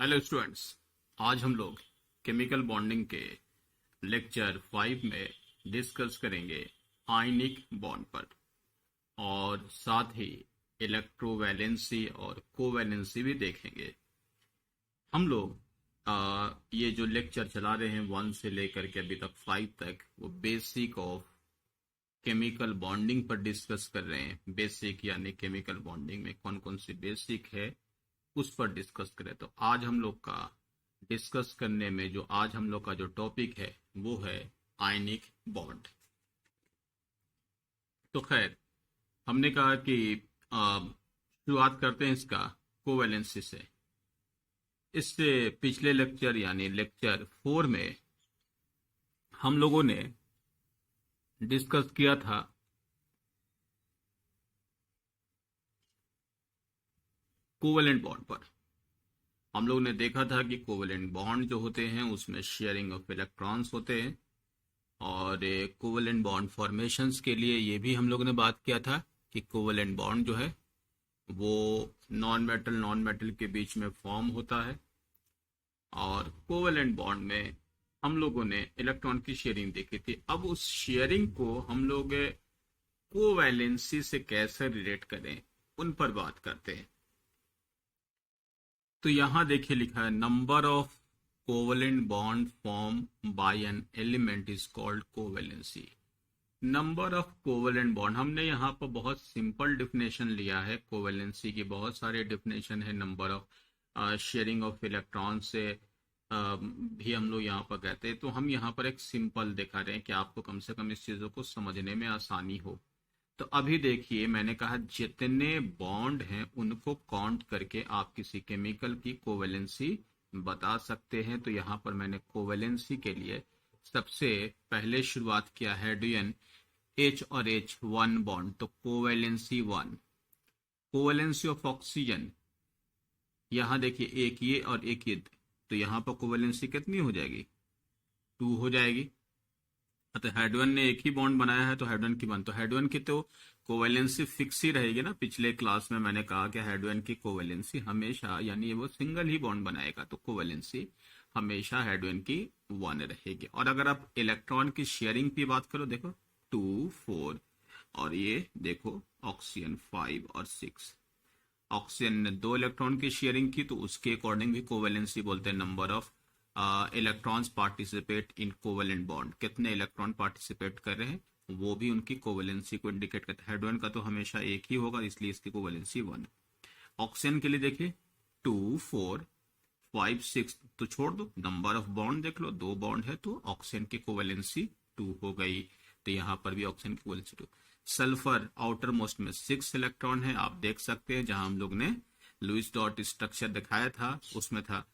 Hello students. आज हम लोग केमिकल बॉन्डिंग के लेक्चर 5 में डिस्कस करेंगे आयनिक बॉन्ड पर और साथ ही इलेक्ट्रोवैलेंसी और कोवैलेंसी भी देखेंगे। हम लोग ये जो लेक्चर चला रहे हैं 1 से लेकर के अभी तक 5 तक, वो बेसिक ऑफ केमिकल बॉन्डिंग पर डिस्कस कर रहे हैं। बेसिक यानी केमिकल बॉन्डिंग में कौन कौन सी बेसिक है उस पर डिस्कस करें। तो आज हम लोग का डिस्कस करने में जो आज हम लोग का जो टॉपिक है वो है आयनिक बॉन्ड। तो खैर, हमने कहा कि शुरुआत करते हैं इसका कोवैलेंसी से। इससे पिछले लेक्चर यानी लेक्चर 4 में हम लोगों ने डिस्कस किया था कोवैलेंट बॉन्ड पर। हम लोग ने देखा था कि कोवैलेंट बॉन्ड जो होते हैं उसमें शेयरिंग ऑफ इलेक्ट्रॉन्स होते हैं, और कोवैलेंट बॉन्ड फॉर्मेशंस के लिए ये भी हम लोग ने बात किया था कि कोवैलेंट बॉन्ड जो है वो नॉन मेटल के बीच में फॉर्म होता है। और कोवैलेंट बॉन्ड में हम लोगों ने इलेक्ट्रॉन की शेयरिंग देखी थी। अब उस शेयरिंग को हम लोग कोवैलेंसी से कैसे रिलेट करें उन पर बात करते हैं। तो यहां देखिए लिखा है, number of covalent bond form by an element is called covalency. Number of covalent bond, हमने यहाँ पर बहुत सिंपल डिफिनेशन लिया है। कोवैलेंसी की बहुत सारे डिफिनेशन है। Number of sharing of electron से भी हम लोग यहाँ पर कहते हैं। तो हम यहाँ पर एक सिंपल दिखा रहे हैं कि आपको कम से कम इस चीजों को समझने में आसानी हो। तो अभी देखिए, मैंने कहा जितने बॉन्ड हैं उनको काउंट करके आप किसी केमिकल की कोवैलेंसी बता सकते हैं। तो यहाँ पर मैंने कोवैलेंसी के लिए सबसे पहले शुरुआत किया हाइड्रोजन H और H 1 बॉन्ड, तो कोवैलेंसी 1। कोवैलेंसी ऑफ ऑक्सीजन, यहाँ देखिए एक ये और एक ये, तो यहाँ पर कोवैलेंसी कितनी हो जाएगी? 2 हो जाएगी। तो हाइड्रोजन ने एक ही बॉन्ड बनाया है तो हाइड्रोजन की बन, तो हाइड्रोजन की तो कोवैलेंसी फिक्स ही रहेगी ना। पिछले क्लास में मैंने कहा कि हाइड्रोजन की कोवैलेंसी हमेशा, यानी वो सिंगल ही बॉन्ड बनाएगा, तो कोवैलेंसी हमेशा हाइड्रोजन की 1 रहेगी। और अगर आप इलेक्ट्रॉन की शेयरिंग की बात करो, देखो 2 4, और ये देखो ऑक्सीजन 5 और 6। ऑक्सीजन ने 2 इलेक्ट्रॉन की शेयरिंग की तो उसके अकॉर्डिंग भी कोवैलेंसी बोलते हैं number of electrons participate in covalent bond. कितने इलेक्ट्रॉन पार्टिसिपेट कर रहे हैं वो भी उनकी कोवैलेंसी को इंडिकेट करता है। हाइड्रोजन का तो हमेशा एक ही होगा, इसलिए इसकी कोवैलेंसी 1। ऑक्सीजन के लिए देखिए 2 4 5 6, तो छोड़ दो, नंबर ऑफ बॉन्ड देख लो, 2 बॉन्ड है तो ऑक्सीजन की कोवैलेंसी 2 हो गई। तो यहाँ पर भी ऑक्सीजन की कोवैलेंसी 2। सल्फर आउटर मोस्ट में 6 इलेक्ट्रॉन है, आप देख सकते हैं। जहां हम लोग ने लुईस डॉट स्ट्रक्चर दिखाया था उसमें था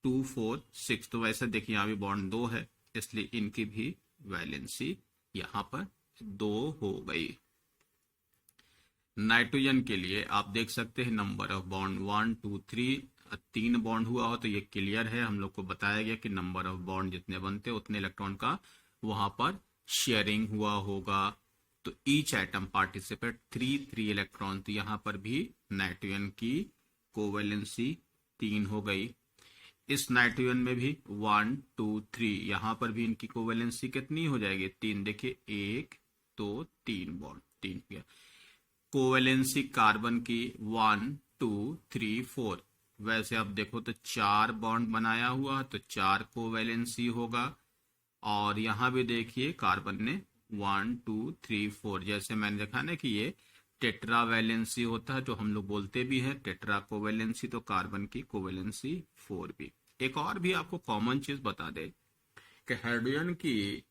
2 4 6, तो वैसे देखिए यहाँ भी बॉन्ड 2 है, इसलिए इनकी भी वैलेंसी यहाँ पर 2 हो गई। नाइट्रोजन के लिए आप देख सकते हैं नंबर ऑफ बॉन्ड 1 2 3, 3 बॉन्ड हुआ हो तो ये क्लियर है। हम लोग को बताया गया कि नंबर ऑफ बॉन्ड जितने बनते उतने इलेक्ट्रॉन का वहां पर शेयरिंग हुआ होगा। तो ईच एटम पार्टिसिपेट 3 इलेक्ट्रॉन, तो यहाँ पर भी नाइट्रोजन की कोवैलेंसी 3 हो गई। इस नाइट्रोजन में भी 1 2 3, यहाँ पर भी इनकी कोवैलेंसी कितनी हो जाएगी? 3। देखिए 1 2 3 बॉन्ड 3 हो गया। कोवैलेंसी कार्बन की 1 2 3 4, वैसे आप देखो तो 4 बॉन्ड बनाया हुआ तो 4 कोवैलेंसी होगा। और यहाँ भी देखिए कार्बन ने 1 2 3 4, जैसे मैंने देखा ना कि ये टेट्रा वैलेंसी होता है, जो हम लोग बोलते भी हैं टेट्रा कोवैलेंसी, तो कार्बन की कोवैलेंसी 4 भी। एक और भी आपको कॉमन चीज बता दे कि हाइड्रोजन की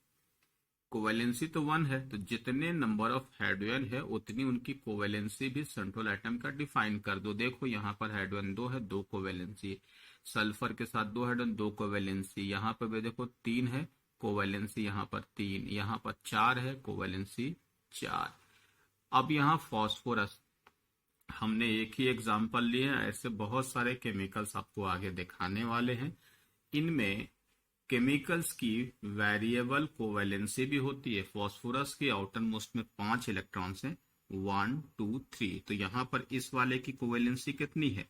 कोवैलेंसी तो 1 है, तो जितने नंबर ऑफ हाइड्रोजन है उतनी उनकी कोवैलेंसी भी सेंट्रल एटम का डिफाइन कर दो। देखो यहाँ पर हाइड्रोजन 2 है, 2 कोवैलेंसी। सल्फर के साथ 2 हाइड्रोजन, 2 कोवैलेंसी। यहाँ पर भी देखो 3 है, कोवैलेंसी यहाँ पर 3, यहाँ पर 4 है, कोवैलेंसी 4। अब यहाँ फॉस्फोरस, हमने एक ही एग्जांपल लिए हैं, ऐसे बहुत सारे केमिकल्स आपको आगे दिखाने वाले हैं। इनमें केमिकल्स की वेरिएबल कोवैलेंसी भी होती है। फॉस्फोरस के आउटर मोस्ट में 5 इलेक्ट्रॉन्स हैं, 1 2 3, तो यहाँ पर इस वाले की कोवैलेंसी कितनी है?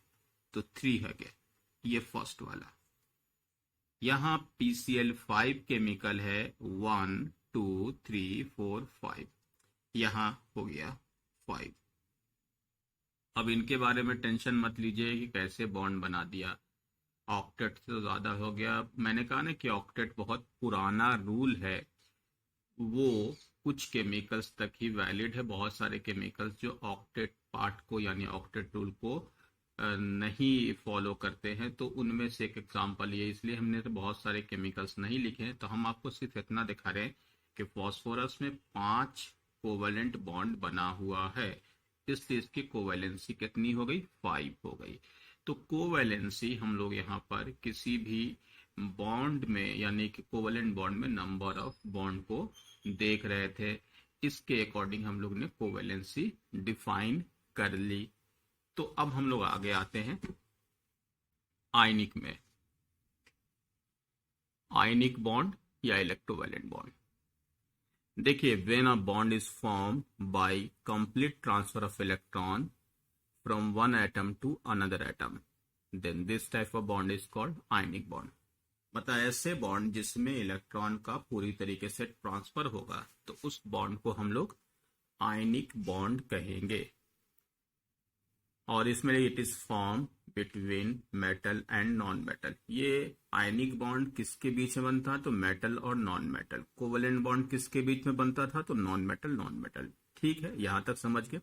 तो 3 है। ये फर्स्ट वाला। यहाँ PCl5 केमिकल है 1 2 3 4 5, यहाँ हो गया 5। अब इनके बारे में टेंशन मत लीजिए कि कैसे बॉन्ड बना दिया, ऑक्टेट से तो ज़्यादा हो गया। मैंने कहा ना कि ऑक्टेट बहुत पुराना रूल है, वो कुछ केमिकल्स तक ही वैलिड है। बहुत सारे केमिकल्स जो ऑक्टेट पार्ट को यानी ऑक्टेट रूल को नहीं फॉलो करते हैं, तो उनमें से एक एग्जांपल ये, इसलिए हमने तो बहुत सारे केमिकल्स नहीं लिखे हैं। तो हम आपको सिर्फ इतना दिखा रहे हैं कि फॉस्फोरस में 5 कोवेलेंट बॉन्ड बना हुआ है, इसलिए इसकी कोवेलेंसी कितनी हो गई, 5 हो गई। तो कोवेलेंसी हम लोग यहाँ पर किसी भी बॉन्ड में यानी कि कोवेलेंट बॉन्ड में नंबर ऑफ बॉन्ड को देख रहे थे, इसके अकॉर्डिंग हम लोग ने कोवेलेंसी डिफाइन कर ली। तो अब हम लोग आगे आते हैं आयनिक में। आयनिक बॉन्ड या इलेक्ट्रोवैलेंट बॉन्ड। देखिए, when a bond is form by complete transfer of electron from one atom to another atom, then this type of bond is called ionic bond. मतलब ऐसे बॉन्ड जिसमें electron का पूरी तरीके से transfer होगा, तो उस बॉन्ड को हम लोग आयनिक बॉन्ड कहेंगे। और इसमें it is form between metal and non metal. ये आयनिक बॉन्ड किसके बीच में बनता है, तो मेटल और नॉन मेटल। कोवेलेंट बॉन्ड किसके बीच में बनता था, तो नॉन मेटल। ठीक है, यहां तक समझ गए।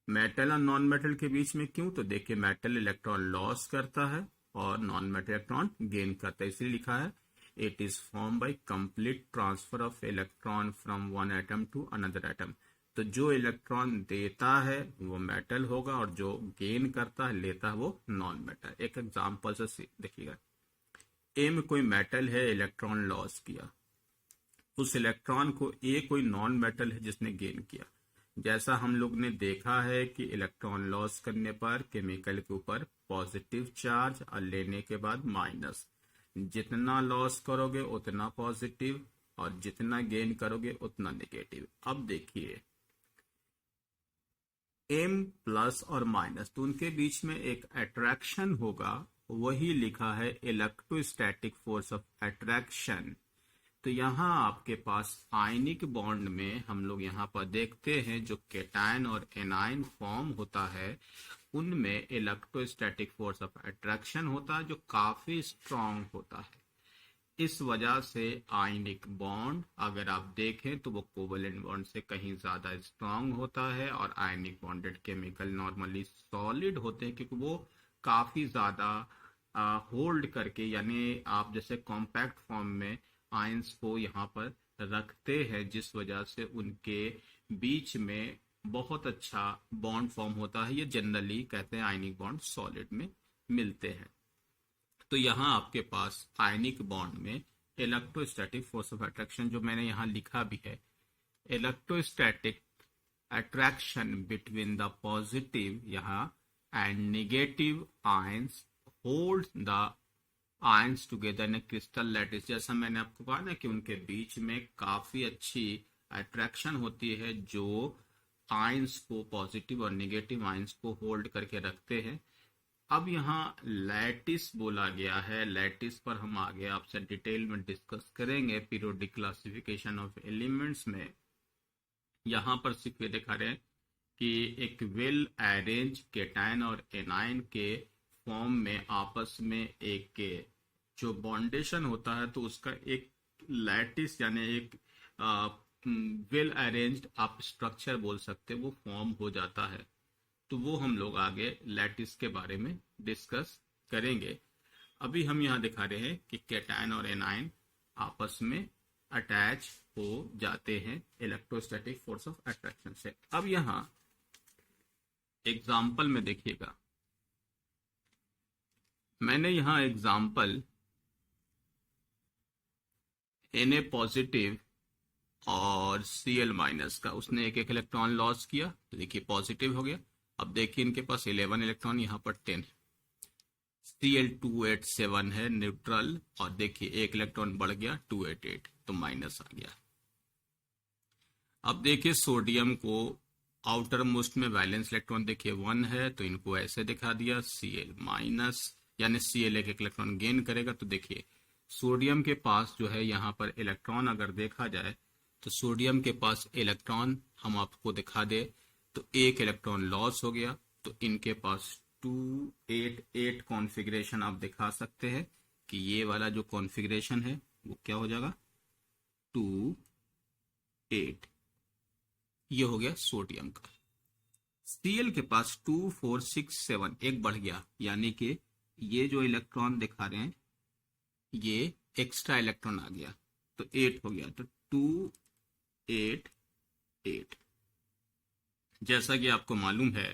मेटल और नॉन मेटल के बीच में क्यों, तो देखिए मेटल इलेक्ट्रॉन लॉस करता है और नॉन मेटल इलेक्ट्रॉन गेन करता है, इसलिए लिखा है it is form by complete transfer of electron from one atom to another atom. तो जो इलेक्ट्रॉन देता है वो मेटल होगा और जो गेन करता है, लेता है, वो नॉन मेटल। एक एग्जांपल से देखिएगा, ए में कोई मेटल है, इलेक्ट्रॉन लॉस किया, उस इलेक्ट्रॉन को ए कोई नॉन मेटल है जिसने गेन किया। जैसा हम लोग ने देखा है कि इलेक्ट्रॉन लॉस करने पर केमिकल के ऊपर पॉजिटिव चार्ज और लेने के बाद माइनस, जितना लॉस करोगे उतना पॉजिटिव और जितना गेन करोगे उतना नेगेटिव। अब देखिए एम प्लस और माइनस, तो उनके बीच में एक अट्रैक्शन होगा, वही लिखा है इलेक्ट्रोस्टैटिक फोर्स ऑफ अट्रैक्शन। तो यहाँ आपके पास आयनिक बॉन्ड में हम लोग यहाँ पर देखते हैं जो केटायन और एनायन फॉर्म होता है, उनमें इलेक्ट्रोस्टैटिक फोर्स ऑफ अट्रैक्शन होता है जो काफी स्ट्रांग होता है। इस वजह से आयनिक बॉन्ड अगर आप देखें तो वो कोवेलेंट बॉन्ड से कहीं ज्यादा स्ट्रांग होता है, और आयनिक बॉन्डेड केमिकल नॉर्मली सॉलिड होते हैं क्योंकि वो काफी ज्यादा होल्ड करके, यानी आप जैसे कॉम्पैक्ट फॉर्म में आयंस को यहाँ पर रखते हैं, जिस वजह से उनके बीच में बहुत अच्छा बॉन्ड फॉर्म होता है। ये जनरली कहते हैं आयनिक बॉन्ड सॉलिड में मिलते हैं। तो यहाँ आपके पास आयनिक बॉन्ड में इलेक्ट्रोस्टैटिक फोर्स ऑफ अट्रैक्शन, जो मैंने यहाँ लिखा भी है, electrostatic attraction between the positive यहाँ and negative ions hold the ions together in a crystal lattice. जैसा मैंने आपको कहा ना कि उनके बीच में काफी अच्छी अट्रैक्शन होती है जो आयंस को, पॉजिटिव और नेगेटिव आयंस को होल्ड करके रखते हैं। अब यहाँ लैटिस बोला गया है, लैटिस पर हम आगे आपसे डिटेल में डिस्कस करेंगे पीरियोडिक क्लासिफिकेशन ऑफ एलिमेंट्स में। यहाँ पर सिर्फ ये दिखा रहे हैं कि एक वेल अरेंज केटायन और एनायन के फॉर्म में आपस में एक जो बॉन्डेशन होता है, तो उसका एक लैटिस यानी एक वेल अरेंज्ड आप स्ट्रक्चर बोल सकते हैं, वो फॉर्म हो जाता है। तो वो हम लोग आगे लैटिस के बारे में डिस्कस करेंगे। अभी हम यहाँ दिखा रहे हैं कि केटायन और एनायन आपस में अटैच हो जाते हैं इलेक्ट्रोस्टैटिक फोर्स ऑफ अट्रैक्शन से। अब यहाँ एग्जाम्पल में देखिएगा, मैंने यहाँ एग्जाम्पल Na पॉजिटिव और Cl माइनस का, उसने एक एक इलेक्ट्रॉन लॉस किया, तो देखिए पॉजिटिव हो गया। अब देखिए इनके पास 11 इलेक्ट्रॉन, यहाँ पर 10, Cl287 है न्यूट्रल, और देखिए एक इलेक्ट्रॉन बढ़ गया 288, तो माइनस आ गया। अब देखिए सोडियम को आउटर मोस्ट में वैलेंस इलेक्ट्रॉन देखिए 1 है, तो इनको ऐसे दिखा दिया Cl माइनस, यानी Cl एक इलेक्ट्रॉन गेन करेगा। तो देखिए सोडियम के पास जो है यहाँ पर इलेक्ट्रॉन अगर देखा जाए तो सोडियम के पास इलेक्ट्रॉन हम आपको दिखा दे तो एक इलेक्ट्रॉन लॉस हो गया। तो इनके पास 288 कॉन्फ़िगरेशन आप दिखा सकते हैं कि ये वाला जो कॉन्फ़िगरेशन है वो क्या हो जाएगा 2 8। ये हो गया सोडियम का। Cl के पास 2 4 6 7 एक बढ़ गया, यानी कि ये जो इलेक्ट्रॉन दिखा रहे हैं ये एक्स्ट्रा इलेक्ट्रॉन आ गया तो 8 हो गया। तो 2 8 8। जैसा कि आपको मालूम है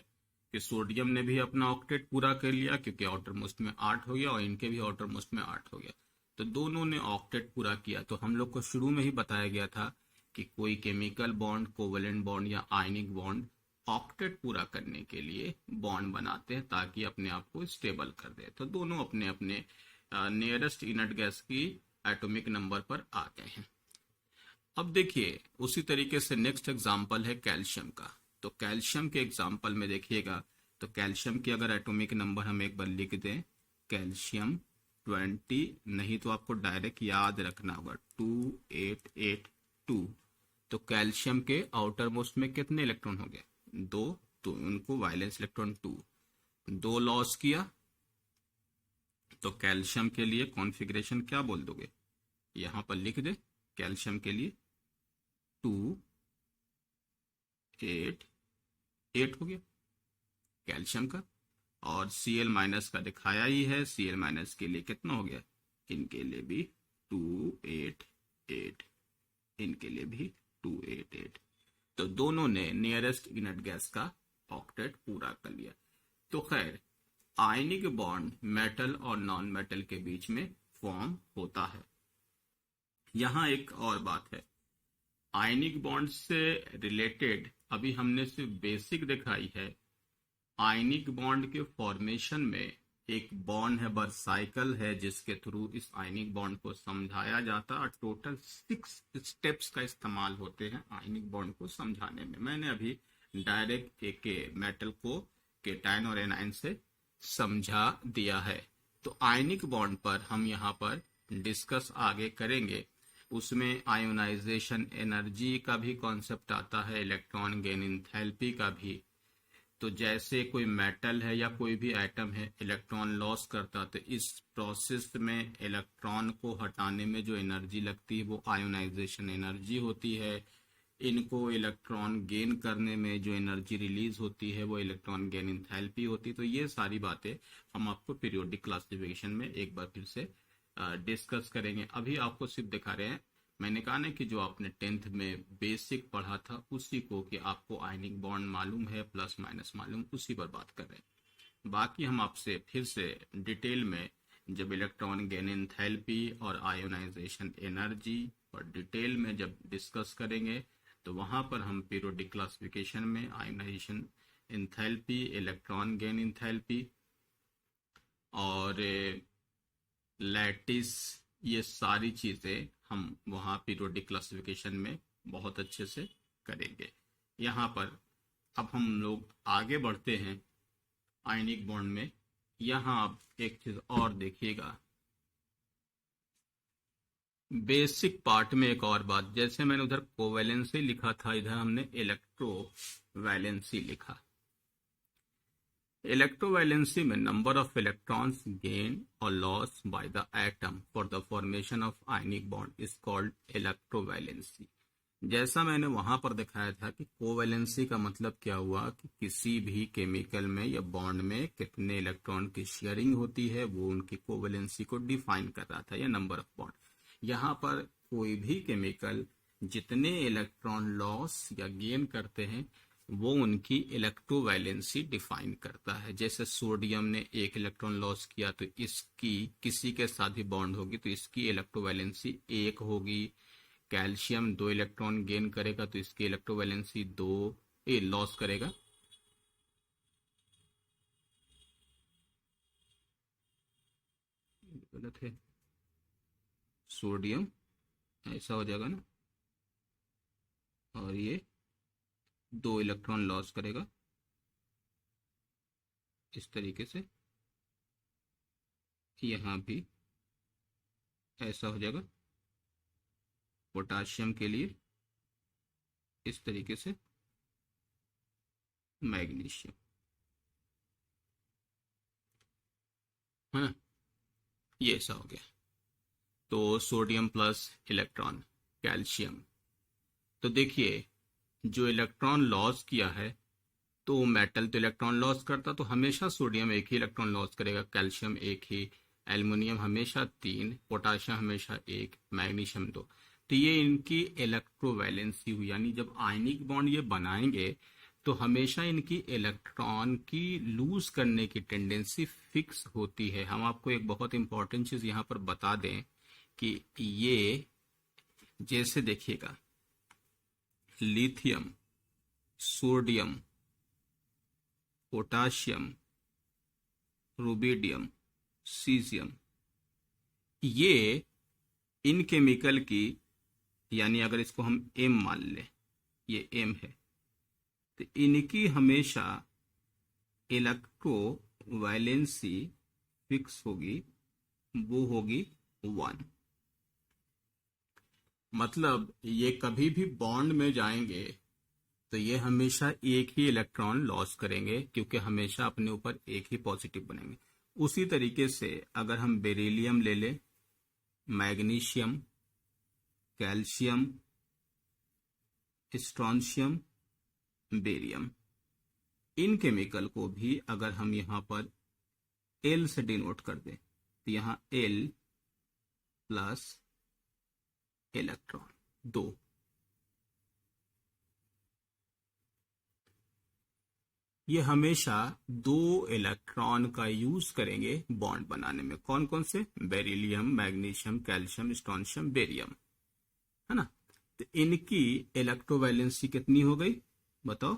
कि सोडियम ने भी अपना ऑक्टेट पूरा कर लिया क्योंकि आउटर मोस्ट में 8 हो गया और इनके भी आउटर मोस्ट में 8 हो गया। तो दोनों ने ऑक्टेट पूरा किया। तो हम लोग को शुरू में ही बताया गया था कि कोई केमिकल बॉन्ड, कोवेलेंट बॉन्ड या आयनिक बॉन्ड ऑक्टेट पूरा करने के लिए बॉन्ड बनाते हैं ताकि अपने आप को स्टेबल कर दे। तो दोनों अपने अपने नियरेस्ट इनर्ट गैस की एटॉमिक नंबर पर आ गए हैं। अब देखिए उसी तरीके से नेक्स्ट एग्जांपल है कैल्शियम का। तो कैल्शियम के एग्जांपल में देखिएगा तो कैल्शियम की अगर एटॉमिक नंबर हम एक बार लिख दें कैल्शियम 20, नहीं तो आपको डायरेक्ट याद रखना होगा 2882। तो कैल्शियम के आउटर मोस्ट में कितने इलेक्ट्रॉन हो गए 2, तो उनको वायलेंस इलेक्ट्रॉन 2 लॉस किया। तो कैल्शियम के लिए कॉन्फ़िगरेशन क्या बोल दोगे, यहां पर लिख दे कैल्शियम के लिए 2 8 8 हो गया कैल्शियम का। और Cl माइनस का दिखाया ही है, Cl माइनस के लिए कितना हो गया, इनके लिए भी 2 8 8, इनके लिए भी 2 8 8। तो दोनों ने नियरेस्ट इनर्ट गैस का ऑक्टेट पूरा कर लिया। तो खैर आयनिक बॉन्ड मेटल और नॉन मेटल के बीच में फॉर्म होता है। यहां एक और बात है, आयनिक बॉन्ड से रिलेटेड अभी हमने सिर्फ बेसिक दिखाई है। आयनिक बॉन्ड के फॉर्मेशन में एक बॉन्ड है बरसाइकल है जिसके थ्रू इस आयनिक बॉन्ड को समझाया जाता है। टोटल 6 स्टेप्स का इस्तेमाल होते हैं आयनिक बॉन्ड को समझाने में। मैंने अभी डायरेक्ट एक मेटल को केटायन और एनायन से समझा दिया है। तो आयनिक बॉन्ड पर हम यहाँ पर डिस्कस आगे करेंगे। उसमें आयोनाइजेशन एनर्जी का भी कॉन्सेप्ट आता है, इलेक्ट्रॉन गेन एंथैल्पी का भी। तो जैसे कोई मेटल है या कोई भी एटम है इलेक्ट्रॉन लॉस करता, तो इस प्रोसेस में इलेक्ट्रॉन को हटाने में जो एनर्जी लगती है वो आयोनाइजेशन एनर्जी होती है। इनको इलेक्ट्रॉन गेन करने में जो एनर्जी रिलीज होती है वो इलेक्ट्रॉन गेन एंथैल्पी होती है। तो ये सारी बातें हम आपको पीरियोडिक क्लासिफिकेशन में एक बार फिर से डिस्कस करेंगे। अभी आपको सिर्फ दिखा रहे हैं, मैंने कहा ना कि जो आपने 10th में बेसिक पढ़ा था उसी को, कि आपको आयनिक बॉन्ड मालूम है प्लस माइनस मालूम, उसी पर बात कर रहे हैं। बाकी हम आपसे फिर से डिटेल में जब इलेक्ट्रॉन गेन एंथैल्पी और आयोनाइजेशन एनर्जी और डिटेल में जब डिस्कस करेंगे तो वहां पर हम पीरियोडिक क्लासिफिकेशन में ionisation enthalpy, electron gain enthalpy और लैटिस, ये सारी चीजें हम वहां पीरियोडिक क्लासिफिकेशन में बहुत अच्छे से करेंगे। यहाँ पर अब हम लोग आगे बढ़ते हैं आयनिक बॉन्ड में। यहाँ आप एक चीज और देखिएगा, बेसिक पार्ट में एक और बात, जैसे मैंने उधर कोवेलेंसी लिखा था, इधर हमने इलेक्ट्रोवैलेंसी लिखा। इलेक्ट्रोवैलेंसी में नंबर ऑफ इलेक्ट्रॉन्स गेन और loss by the atom for the formation of ionic bond is called electrovalency. जैसा मैंने वहां पर दिखाया था कि कोवैलेंसी का मतलब क्या हुआ कि किसी भी केमिकल में या बॉन्ड में कितने इलेक्ट्रॉन की शेयरिंग होती है, वो उनकी कोवैलेंसी को डिफाइन कर रहा था, या नंबर ऑफ बॉन्ड। यहाँ पर कोई भी केमिकल जितने इलेक्ट्रॉन लॉस या गेन करते हैं वो उनकी इलेक्ट्रोवैलेंसी डिफाइन करता है। जैसे सोडियम ने 1 इलेक्ट्रॉन लॉस किया तो इसकी किसी के साथ भी बॉन्ड होगी तो इसकी इलेक्ट्रोवैलेंसी 1 होगी। कैल्शियम 2 इलेक्ट्रॉन गेन करेगा तो इसकी इलेक्ट्रोवैलेंसी 2 लॉस करेगा। गलत है, सोडियम ऐसा हो जाएगा ना, और ये 2 इलेक्ट्रॉन लॉस करेगा इस तरीके से। यहाँ भी ऐसा हो जाएगा, पोटाशियम के लिए इस तरीके से मैग्नीशियम, है ना, ये ऐसा हो गया। तो सोडियम प्लस इलेक्ट्रॉन कैल्शियम, तो देखिए जो इलेक्ट्रॉन लॉस किया है, तो मेटल तो इलेक्ट्रॉन लॉस करता, तो हमेशा सोडियम एक ही इलेक्ट्रॉन लॉस करेगा, कैल्शियम एक ही, एल्युमिनियम हमेशा तीन, पोटाशियम हमेशा एक, मैग्नीशियम दो। तो ये इनकी इलेक्ट्रोवैलेंसी हुई, यानी जब आयनिक बॉन्ड ये बनाएंगे तो हमेशा इनकी इलेक्ट्रॉन की लूज करने की टेंडेंसी फिक्स होती है। हम आपको एक बहुत इंपॉर्टेंट चीज यहाँ पर बता दें कि ये जैसे देखिएगा, lithium, sodium, potassium, rubidium, caesium, ये इन केमिकल की, यानी अगर इसको हम एम मान लें, ये एम है, तो इनकी हमेशा इलेक्ट्रोवैलेंसी फिक्स होगी, वो होगी 1। मतलब ये कभी भी बॉन्ड में जाएंगे तो ये हमेशा एक ही इलेक्ट्रॉन लॉस करेंगे, क्योंकि हमेशा अपने ऊपर एक ही पॉजिटिव बनेंगे। उसी तरीके से अगर हम बेरिलियम ले लें, मैग्नीशियम, कैल्शियम, स्ट्रोंशियम, बेरियम, इन केमिकल को भी अगर हम यहां पर एल से डिनोट कर दें, तो यहां एल प्लस इलेक्ट्रॉन 2, ये हमेशा 2 इलेक्ट्रॉन का यूज करेंगे बॉन्ड बनाने में। कौन कौन से? Beryllium, magnesium, calcium, strontium, barium, है ना। तो इनकी इलेक्ट्रोवैलेंसी कितनी हो गई बताओ?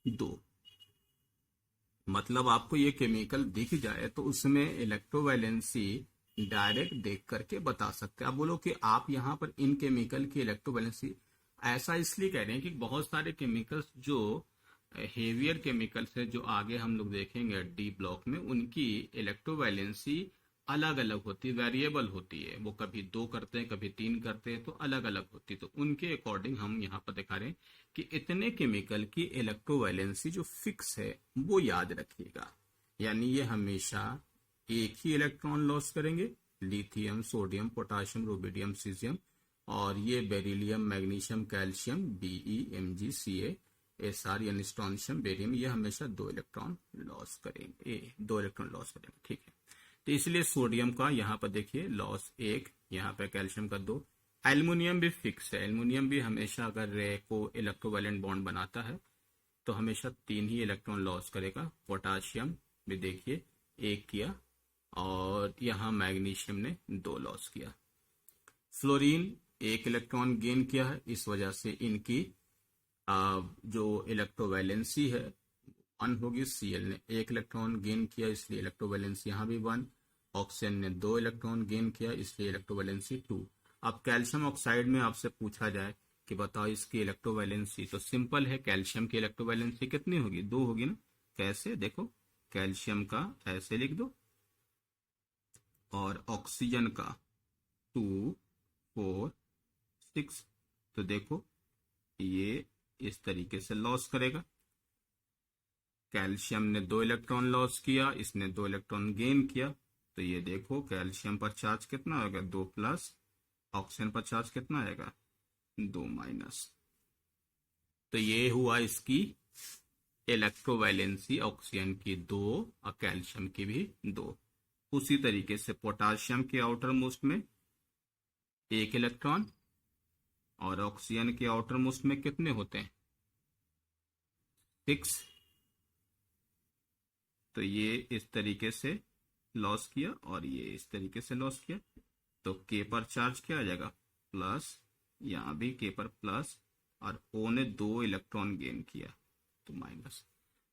2। मतलब आपको ये केमिकल दिख जाए तो उसमें इलेक्ट्रोवैलेंसी डायरेक्ट देख करके बता सकते हैं। आप बोलो कि आप यहाँ पर इन केमिकल की इलेक्ट्रोवैलेंसी, ऐसा इसलिए कह रहे हैं कि बहुत सारे केमिकल्स जो हेवियर केमिकल्स है, जो आगे हम लोग देखेंगे डी ब्लॉक में, उनकी इलेक्ट्रोवैलेंसी अलग अलग होती है, वेरिएबल होती है। वो कभी 2 करते हैं, कभी 3 करते हैं, तो अलग अलग होती है। तो उनके अकॉर्डिंग हम यहाँ पर दिखा रहे हैं कि इतने केमिकल की इलेक्ट्रोवैलेंसी जो फिक्स है वो याद रखिएगा, यानी ये हमेशा एक ही इलेक्ट्रॉन लॉस करेंगे, lithium, sodium, potassium, rubidium, caesium, और ये beryllium, magnesium, calcium, Be, Mg, Ca, Sr यानी स्ट्रोंशियम, बेरियम, ये हमेशा 2 इलेक्ट्रॉन लॉस करेंगे, 2 इलेक्ट्रॉन लॉस करेंगे, ठीक है। तो इसलिए सोडियम का यहाँ पर देखिए लॉस 1, यहाँ पे कैल्शियम का 2। एल्युमिनियम भी फिक्स है, एल्युमिनियम भी हमेशा अगर रे को इलेक्ट्रोवैलेंट बॉन्ड बनाता है तो हमेशा 3 ही इलेक्ट्रॉन लॉस करेगा। पोटाशियम भी देखिए 1 किया, और यहाँ मैग्नीशियम ने 2 लॉस किया। फ्लोरीन 1 इलेक्ट्रॉन गेन किया है, इस वजह से इनकी जो इलेक्ट्रोवैलेंसी है 1 होगी। सीएल ने 1 इलेक्ट्रॉन गेन किया, इसलिए इलेक्ट्रोवैलेंसी यहाँ भी 1। ऑक्सीजन ने 2 इलेक्ट्रॉन गेन किया, इसलिए इलेक्ट्रोवैलेंसी 2। अब कैल्शियम ऑक्साइड में आपसे पूछा जाए कि बताओ इसकी इलेक्ट्रोवैलेंसी, तो सिंपल है, कैल्शियम की इलेक्ट्रोवैलेंसी कितनी होगी? 2 होगी ना। कैसे? देखो, कैल्शियम का ऐसे लिख दो, और ऑक्सीजन का 2, 4, 6। तो देखो ये इस तरीके से लॉस करेगा। कैल्शियम ने 2 इलेक्ट्रॉन लॉस किया, इसने 2 इलेक्ट्रॉन गेन किया, तो ये देखो कैल्शियम पर चार्ज कितना होगा? 2 प्लस, ऑक्सीजन पर चार्ज कितना आएगा? 2 माइनस। तो ये हुआ इसकी इलेक्ट्रोवैलेंसी, ऑक्सीजन की 2 और कैल्शियम की भी 2। उसी तरीके से पोटाशियम के आउटर मोस्ट में 1 इलेक्ट्रॉन, और ऑक्सीजन के आउटर मोस्ट में कितने होते हैं? 6। तो ये इस तरीके से लॉस किया, और ये इस तरीके से लॉस किया, तो के पर चार्ज क्या आ जाएगा? प्लस, यहां भी के पर प्लस, और ओ ने 2 इलेक्ट्रॉन गेन किया, तो माइनस।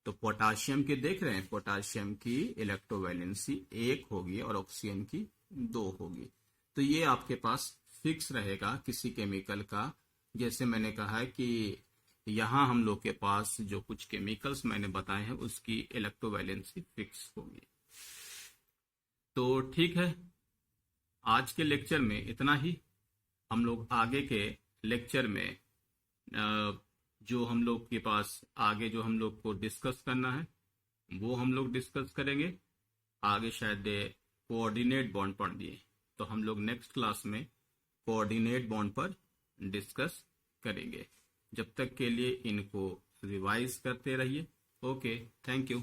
तो पोटाशियम के देख रहे हैं, पोटाशियम की इलेक्ट्रोवैलेंसी 1 होगी और ऑक्सीजन की 2 होगी। तो ये आपके पास फिक्स रहेगा किसी केमिकल का। जैसे मैंने कहा है कि यहाँ हम लोग के पास जो कुछ केमिकल्स मैंने बताए हैं उसकी इलेक्ट्रोवैलेंसी फिक्स होगी। तो ठीक है, आज के लेक्चर में इतना ही। हम लोग आगे के लेक्चर में जो हम लोग के पास आगे जो हम लोग को डिस्कस करना है वो हम लोग डिस्कस करेंगे। आगे शायद कोऑर्डिनेट बॉन्ड पढ़ दिए, तो हम लोग नेक्स्ट क्लास में कोऑर्डिनेट बॉन्ड पर डिस्कस करेंगे। जब तक के लिए इनको रिवाइज करते रहिए। Okay, thank you.